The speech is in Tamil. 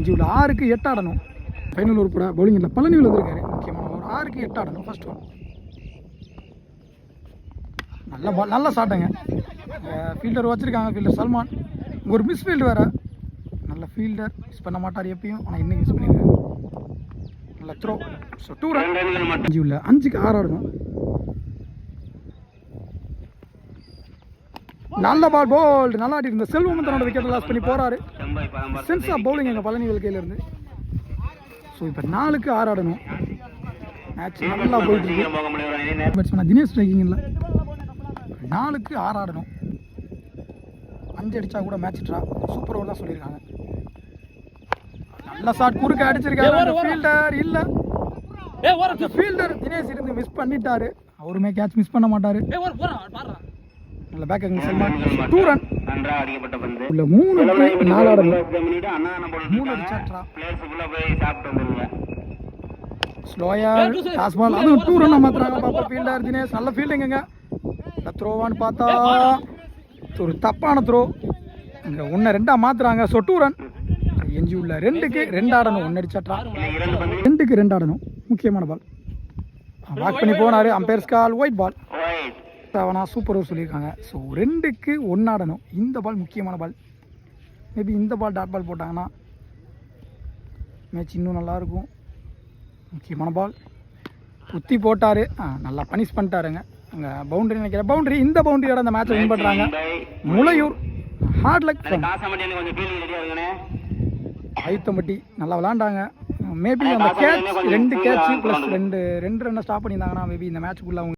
5 உள்ள 6க்கு 8 ஆடணும். ஃபைனல் ஒரு பட பவுலிங் இல்லை, பழனி விழுந்திருக்காரு. முக்கியமான ஒரு 6க்கு 8 ஆடணும். ஃபர்ஸ்ட் ஒன் நல்ல பால், நல்ல ஷாட்டுங்க. ஃபீல்டர் வச்சுருக்காங்க, ஃபீல்டர் சல்மான். ஒரு மிஸ் ஃபீல்டு வேறு. நல்ல ஃபீல்டர், மிஸ் பண்ண மாட்டார் எப்பயும், ஆனால் இன்னைக்கு மிஸ் பண்ணியிருக்காரு. நல்ல த்ரோ. So 2 run. 5 உள்ள 5க்கு 6 ஆடணும். நல்ல பால், போல்டு நல்லா ஆடி இருந்த செல்வம் தன்னோட விக்கெட் லாஸ் பண்ணி போறாரு. சென்ஸ் ஆஃப் பவுலிங் எங்கள் பழனிகள் கையில இருந்து. ஸோ இப்போ 4க்கு 6 ஆடணும். மேட்ச் நல்லா போயிட்டு இருக்கு. பேட்ஸ்மேன் தினேஷ் ஸ்ட்ரைக்கிங் இல்லை. 4க்கு 6 ஆடணும். 5 அடிச்சா கூட மேட்ச் ட்ரா. சூப்பர் ஓவர் தான் சொல்லியிருக்காங்க. நல்ல ஷாட் குறுக்க அடிச்சிருக்காரு. ஃபீல்டர் இல்லை, ஃபீல்டர் தினேஷ் இருந்து மிஸ் பண்ணிட்டாரு. அவருமே கேட்ச் மிஸ் பண்ண மாட்டாரு. நல்ல பேக் அங்க சல்மான். 2 ரன். நன்றாக அடிக்கப்பட்ட பந்து. உள்ள 3க்கு 4 ஆடணும். 3 அடிச்சா ட்ரா. பிளேயர்ஸ் உள்ள போய் சாப்பிட்டு வந்துருங்க. ஸ்லோயா டாஸ் பால். அது 2 ரன் மாத்துறாங்க. பாப்பா ஃபீல்டர் தினேஷ் நல்ல ஃபீல்டிங்க. த்ரோவான்னு பார்த்தா ஒரு தப்பான த்ரோ. இங்க 1-2 மாத்துறாங்க. So 2 run. எஞ்சி உள்ள 2க்கு 2 ஆடணும். 1 அடிச்சா ட்ரா. 2க்கு 2 ஆடணும். முக்கியமான பால். வாக் பண்ணி போனாரு. அம்பையர்ஸ் கால் ஒயிட் பால். அவனா சூப்பர் ஓவர் சொல்லியிருக்காங்க. ஸோ 2க்கு 1 ஆடணும். இந்த பால் முக்கியமான பால். மேபி இந்த பால் டாட் பால் போட்டாங்கன்னா மேட்ச் இன்னும் நல்லாயிருக்கும். முக்கியமான பால். குத்தி போட்டார். நல்லா பனிஷ் பண்ணிட்டாருங்க. அங்கே பவுண்டரி நினைக்கிறேன். பவுண்டரி. இந்த பவுண்டரியோட அந்த மேட்சை வின் பண்ணுறாங்க. Mulaiyur heart luck. ஐத்தம்பட்டி நல்லா விளாண்டாங்க. மேபி அந்த கேட்ச் 2 கேட்ச் ப்ளஸ் 2 ரன்னை ஸ்டாப் பண்ணியிருந்தாங்கன்னா மேபி இந்த மேட்சுக்குள்ளே அவங்க